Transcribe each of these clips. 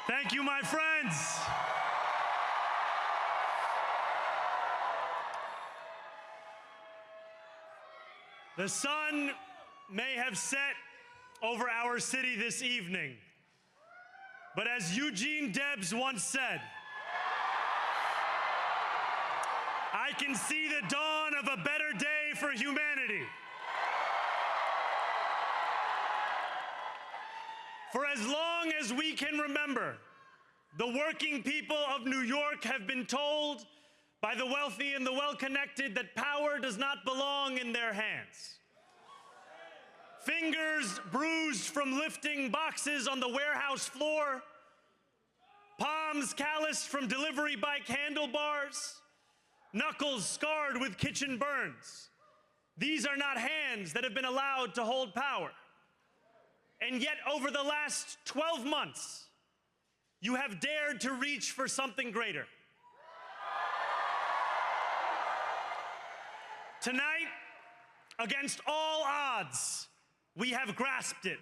Thank you, my friends. The sun may have set over our city this evening, but as Eugene Debs once said, I can see the dawn of a better day for humanity. For as long as we can remember, the working people of New York have been told by the wealthy and the well-connected that power does not belong in their hands. Fingers bruised from lifting boxes on the warehouse floor, palms calloused from delivery bike handlebars, knuckles scarred with kitchen burns. These are not hands that have been allowed to hold power. And yet, over the last 12 months, you have dared to reach for something greater. Tonight, against all odds, we have grasped it.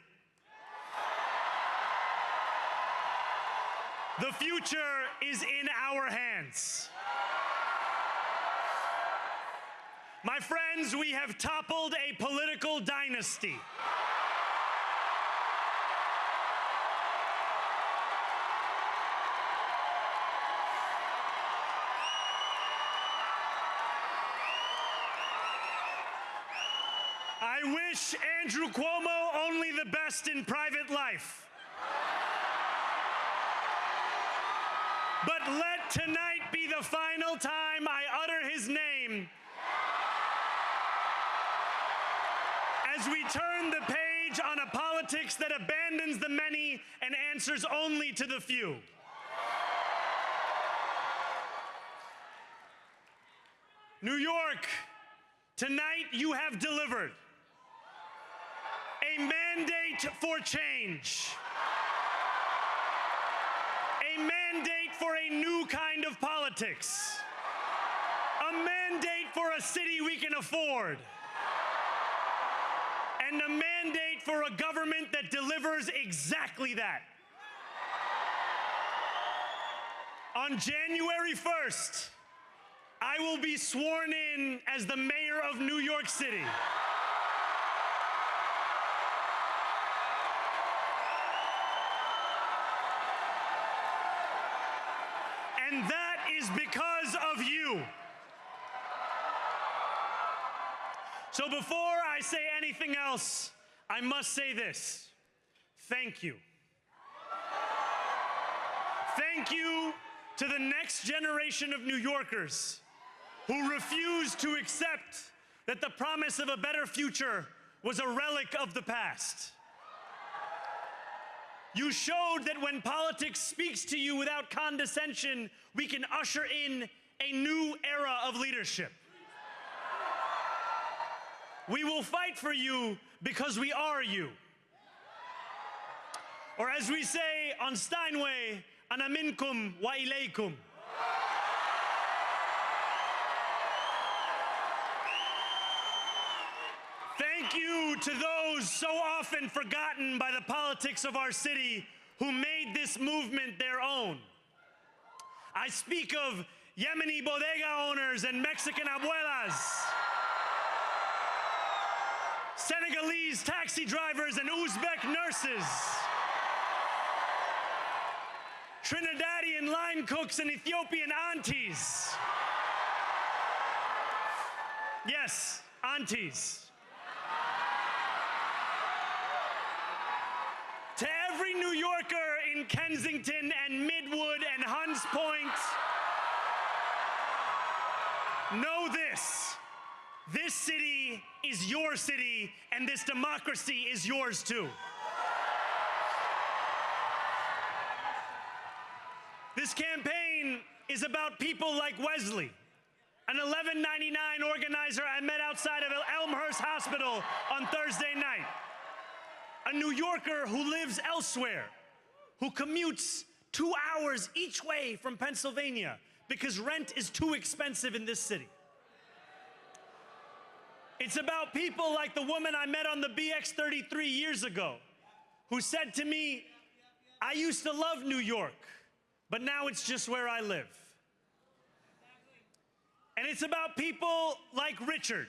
The future is in our hands. My friends, we have toppled a political dynasty. I wish Andrew Cuomo only the best in private life. But let tonight be the final time I utter his name as we turn the page on a politics that abandons the many and answers only to the few. New York, tonight you have delivered a mandate for change, a mandate for a new kind of politics, a mandate for a city we can afford, and a mandate for a government that delivers exactly that. On January 1st, I will be sworn in as the mayor of New York City. And that is because of you. So before I say anything else, I must say this. Thank you. Thank you to the next generation of New Yorkers who refused to accept that the promise of a better future was a relic of the past. You showed that when politics speaks to you without condescension, we can usher in a new era of leadership. We will fight for you because we are you. Or as we say on Steinway, ana minkum wa ilaykum. Thank you to those so often forgotten by the politics of our city who made this movement their own. I speak of Yemeni bodega owners and Mexican abuelas, Senegalese taxi drivers and Uzbek nurses, Trinidadian line cooks and Ethiopian aunties. Yes, aunties. To every New Yorker in Kensington and Midwood and Hunts Point, know this. This city is your city, and this democracy is yours too. This campaign is about people like Wesley, an $11.99 organizer I met outside of Elmhurst Hospital on Thursday night. A New Yorker who lives elsewhere, who commutes 2 hours each way from Pennsylvania because rent is too expensive in this city. It's about people like the woman I met on the BX-33 years ago, who said to me, I used to love New York, but now it's just where I live. And it's about people like Richard,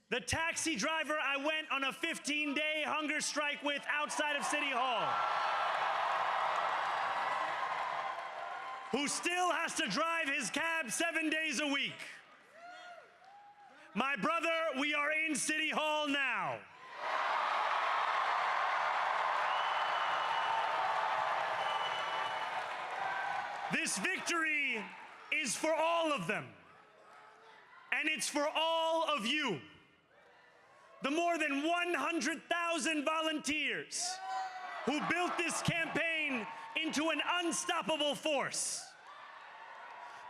the taxi driver I went on a 15-day hunger strike with outside of City Hall, who still has to drive his cab 7 days a week. My brother, we are in City Hall now. This victory is for all of them, and it's for all of you. The more than 100,000 volunteers who built this campaign into an unstoppable force.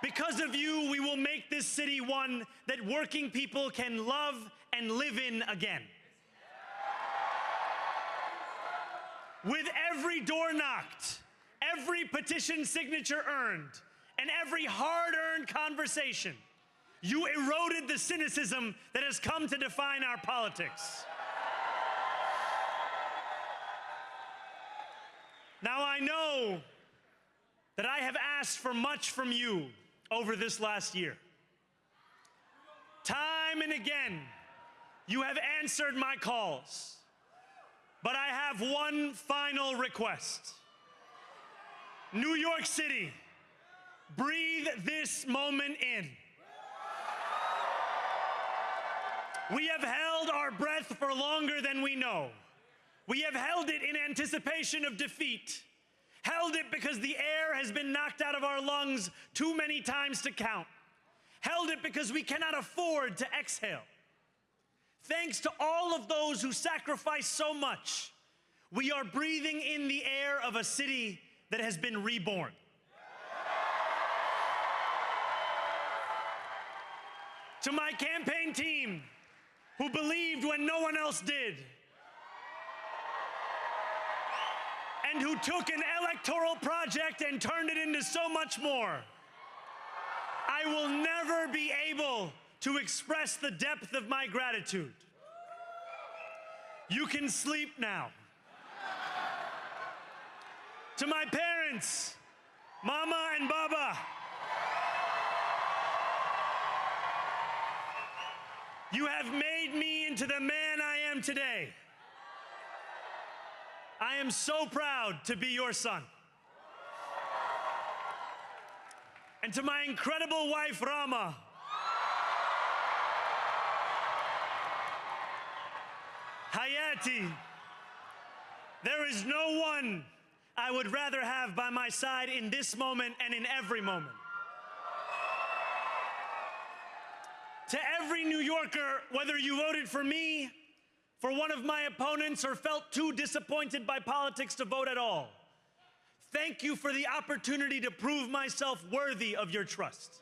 Because of you, we will make this city one that working people can love and live in again. With every door knocked, every petition signature earned, and every hard-earned conversation, you eroded the cynicism that has come to define our politics. Now, I know that I have asked for much from you over this last year. Time and again, you have answered my calls. But I have one final request. New York City, breathe this moment in. We have held our breath for longer than we know. We have held it in anticipation of defeat. Held it because the air has been knocked out of our lungs too many times to count. Held it because we cannot afford to exhale. Thanks to all of those who sacrificed so much, we are breathing in the air of a city that has been reborn. To my campaign team, who believed when no one else did, and who took an electoral project and turned it into so much more, I will never be able to express the depth of my gratitude. You can sleep now. To my parents, Mama and Baba, you have made me into the man I am today. I am so proud to be your son. And to my incredible wife, Rama, Hayati, there is no one I would rather have by my side in this moment and in every moment. To every New Yorker, whether you voted for me, for one of my opponents, or felt too disappointed by politics to vote at all, thank you for the opportunity to prove myself worthy of your trust.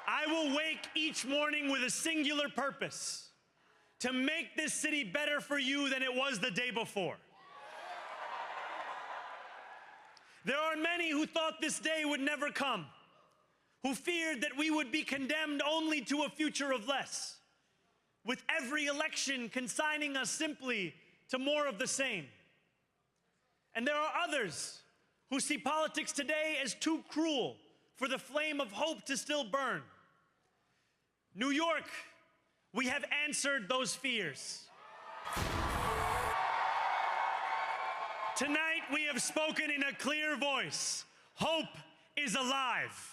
I will wake each morning with a singular purpose: to make this city better for you than it was the day before. There are many who thought this day would never come, who feared that we would be condemned only to a future of less, with every election consigning us simply to more of the same. And there are others who see politics today as too cruel for the flame of hope to still burn. New York, we have answered those fears. Tonight, we have spoken in a clear voice. Hope is alive.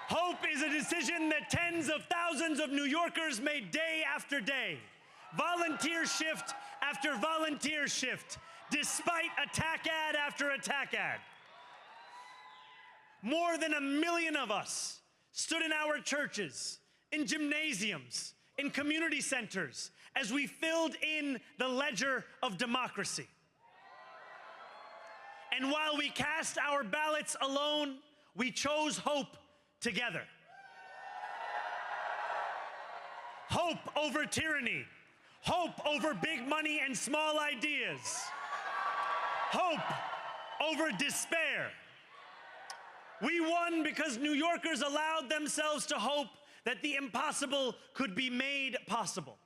Hope is a decision that tens of thousands of New Yorkers made day after day, volunteer shift after volunteer shift, despite attack ad after attack ad. More than 1 million of us stood in our churches, in gymnasiums, in community centers, as we filled in the ledger of democracy. And while we cast our ballots alone, we chose hope together. Hope over tyranny. Hope over big money and small ideas. Hope over despair. We won because New Yorkers allowed themselves to hope that the impossible could be made possible.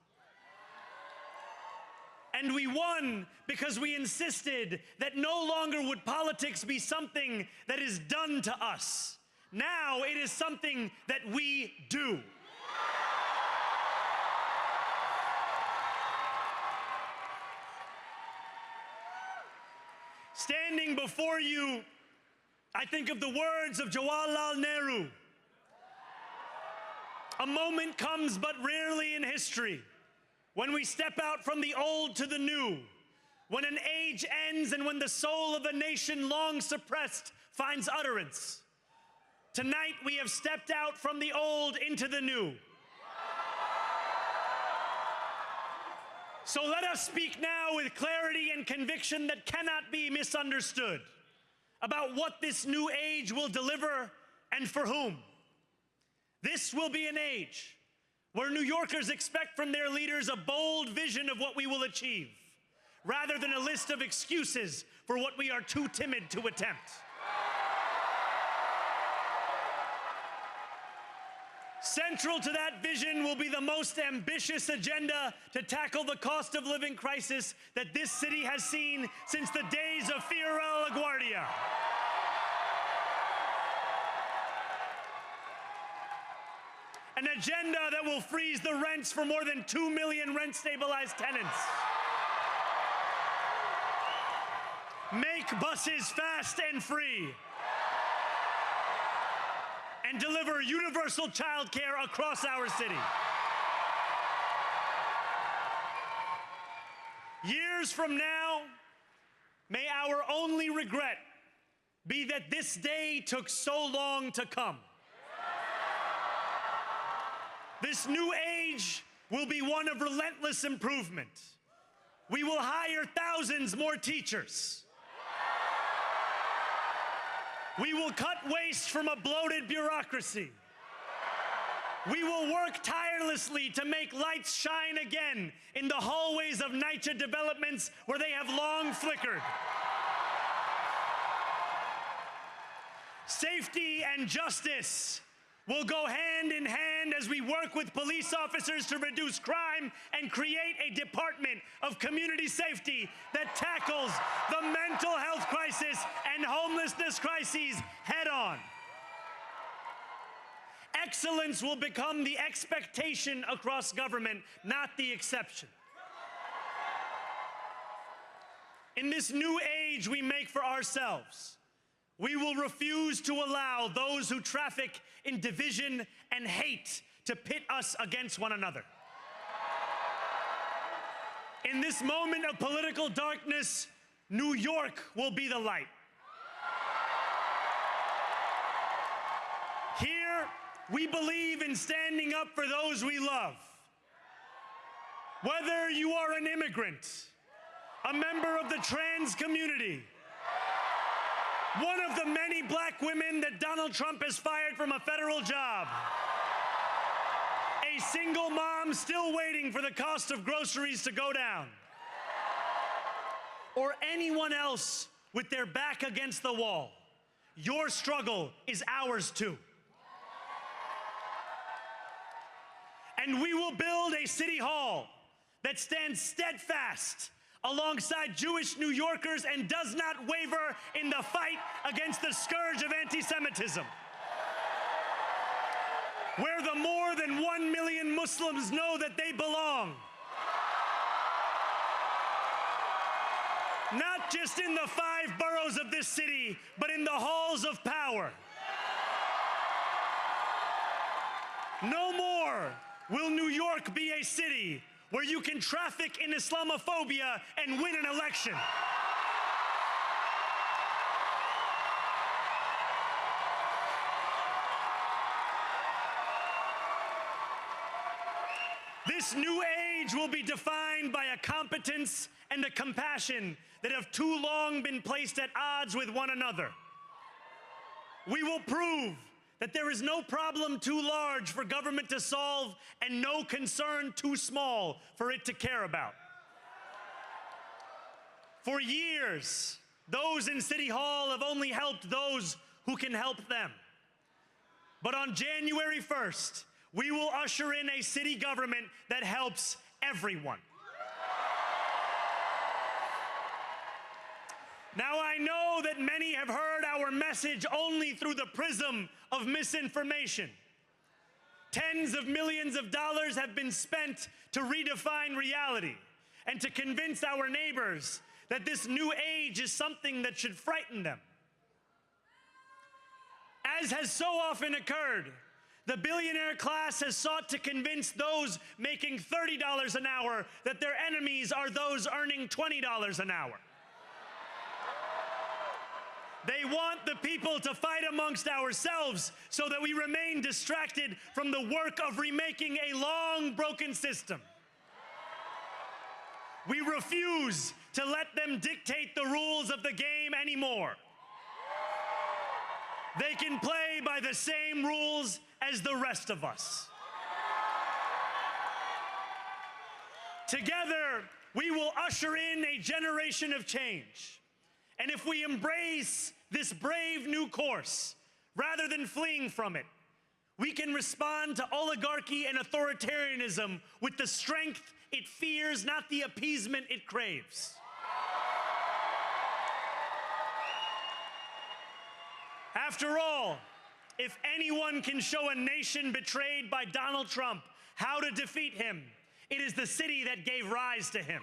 And we won because we insisted that no longer would politics be something that is done to us. Now it is something that we do. Standing before you, I think of the words of Jawaharlal Nehru. A moment comes but rarely in history when we step out from the old to the new, when an age ends and when the soul of a nation long suppressed finds utterance. Tonight we have stepped out from the old into the new. So let us speak now with clarity and conviction that cannot be misunderstood about what this new age will deliver and for whom. This will be an age where New Yorkers expect from their leaders a bold vision of what we will achieve, rather than a list of excuses for what we are too timid to attempt. Central to that vision will be the most ambitious agenda to tackle the cost of living crisis that this city has seen since the days of Fiorella LaGuardia. An agenda that will freeze the rents for more than 2 million rent-stabilized tenants. Make buses fast and free. And deliver universal child care across our city. Years from now, may our only regret be that this day took so long to come. This new age will be one of relentless improvement. We will hire thousands more teachers. We will cut waste from a bloated bureaucracy. We will work tirelessly to make lights shine again in the hallways of NYCHA developments where they have long flickered. Safety and justice will go hand in hand as we work with police officers to reduce crime and create a department of community safety that tackles the mental health crisis and homelessness crises head on. Excellence will become the expectation across government, not the exception. In this new age we make for ourselves, we will refuse to allow those who traffic in division and hate to pit us against one another. In this moment of political darkness, New York will be the light. Here, we believe in standing up for those we love. Whether you are an immigrant, a member of the trans community, one of the many black women that Donald Trump has fired from a federal job, a single mom still waiting for the cost of groceries to go down, or anyone else with their back against the wall, your struggle is ours too. And we will build a city hall that stands steadfast alongside Jewish New Yorkers and does not waver in the fight against the scourge of anti-Semitism. Where the more than 1 million Muslims know that they belong. Not just in the 5 boroughs of this city, but in the halls of power. No more will New York be a city where you can traffic in Islamophobia and win an election. This new age will be defined by a competence and a compassion that have too long been placed at odds with one another. We will prove that there is no problem too large for government to solve and no concern too small for it to care about. For years, those in City Hall have only helped those who can help them. But on January 1st, we will usher in a city government that helps everyone. Now, I know that many have heard our message only through the prism of misinformation. Tens of millions of dollars have been spent to redefine reality and to convince our neighbors that this new age is something that should frighten them. As has so often occurred, the billionaire class has sought to convince those making $30 an hour that their enemies are those earning $20 an hour. They want the people to fight amongst ourselves so that we remain distracted from the work of remaking a long broken system. We refuse to let them dictate the rules of the game anymore. They can play by the same rules as the rest of us. Together, we will usher in a generation of change. And if we embrace this brave new course, rather than fleeing from it, we can respond to oligarchy and authoritarianism with the strength it fears, not the appeasement it craves. After all, if anyone can show a nation betrayed by Donald Trump how to defeat him, it is the city that gave rise to him.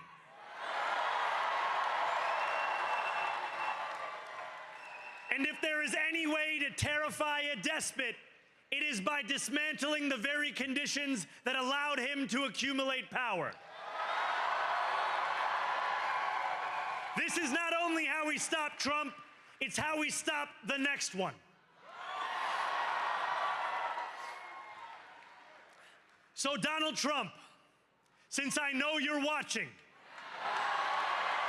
And if there is any way to terrify a despot, it is by dismantling the very conditions that allowed him to accumulate power. This is not only how we stop Trump, it's how we stop the next one. So, Donald Trump, since I know you're watching,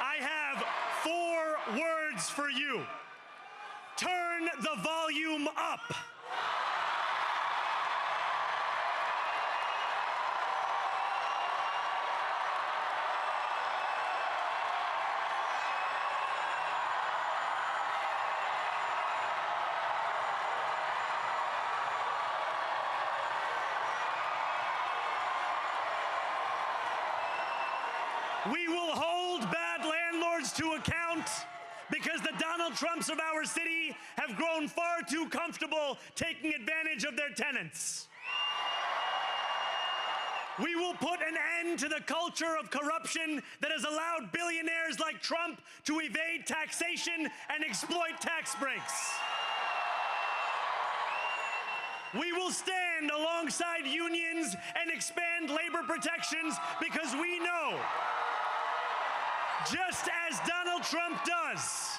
I have 4 words for you. Turn the volume up. We will hold bad landlords to account because the Donald Trumps of our city have grown far too comfortable taking advantage of their tenants. We will put an end to the culture of corruption that has allowed billionaires like Trump to evade taxation and exploit tax breaks. We will stand alongside unions and expand labor protections because we know, just as Donald Trump does,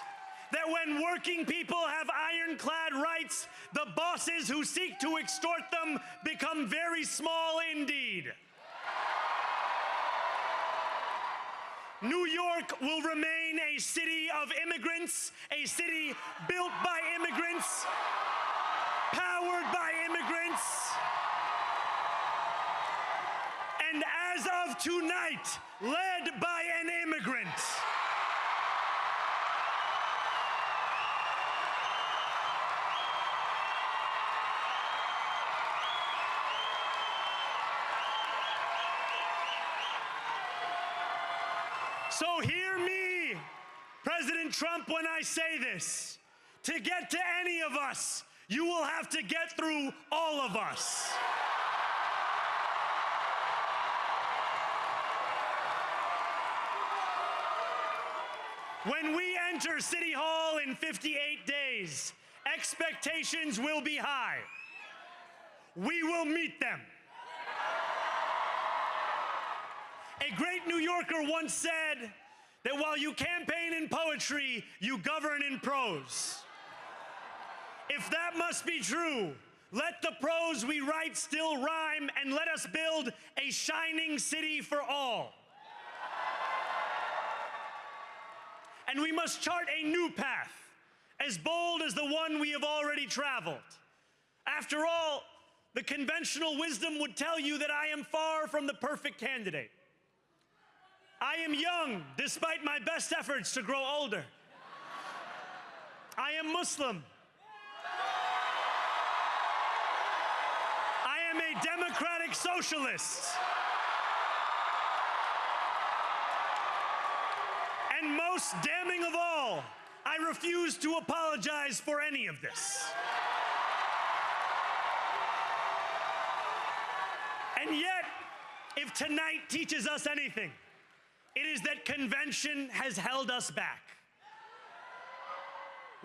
that when working people have ironclad rights, the bosses who seek to extort them become very small indeed. New York will remain a city of immigrants, a city built by immigrants, powered by immigrants, and as of tonight, led by an immigrant. So hear me, President Trump, when I say this. To get to any of us, you will have to get through all of us. When we enter City Hall in 58 days, expectations will be high. We will meet them. A great New Yorker once said that while you campaign in poetry, you govern in prose. If that must be true, let the prose we write still rhyme, and let us build a shining city for all. And we must chart a new path, as bold as the one we have already traveled. After all, the conventional wisdom would tell you that I am far from the perfect candidate. I am young, despite my best efforts to grow older. I am Muslim. I am a democratic socialist. And most damning of all, I refuse to apologize for any of this. And yet, if tonight teaches us anything, it is that convention has held us back.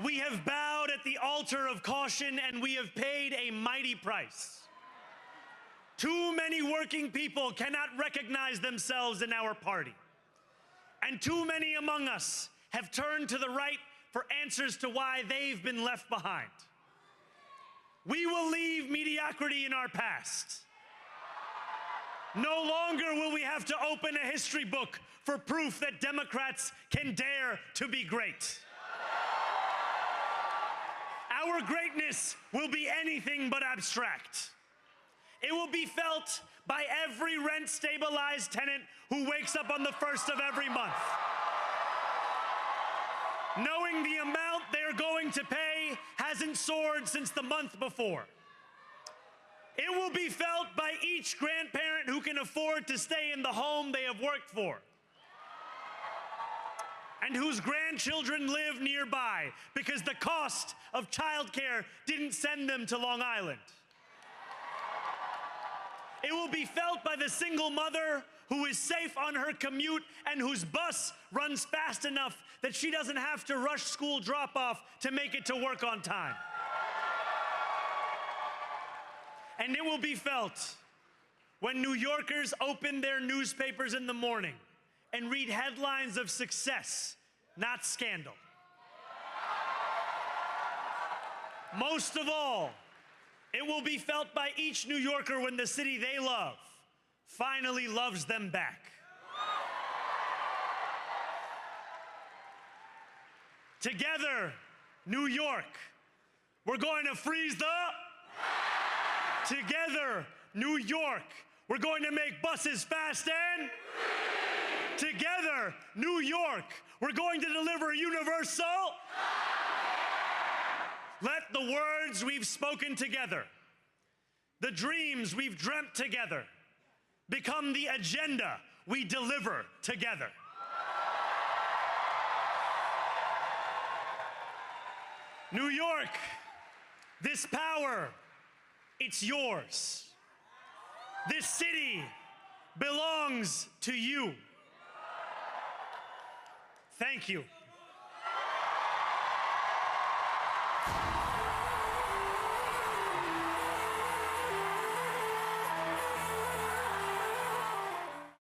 We have bowed at the altar of caution, and we have paid a mighty price. Too many working people cannot recognize themselves in our party. And too many among us have turned to the right for answers to why they've been left behind. We will leave mediocrity in our past. No longer will we have to open a history book for proof that Democrats can dare to be great. Our greatness will be anything but abstract. It will be felt by every rent-stabilized tenant who wakes up on the first of every month, knowing the amount they're going to pay hasn't soared since the month before. It will be felt by each grandparent who can afford to stay in the home they have worked for, and whose grandchildren live nearby because the cost of childcare didn't send them to Long Island. It will be felt by the single mother who is safe on her commute and whose bus runs fast enough that she doesn't have to rush school drop-off to make it to work on time. And it will be felt when New Yorkers open their newspapers in the morning and read headlines of success, not scandal. Most of all, it will be felt by each New Yorker when the city they love finally loves them back. Together, New York, we're going to freeze the... Together, New York, we're going to make buses fast and... Together, New York, we're going to deliver universal... Let the words we've spoken together, the dreams we've dreamt together, become the agenda we deliver together. New York, this power, it's yours. This city belongs to you. Thank you.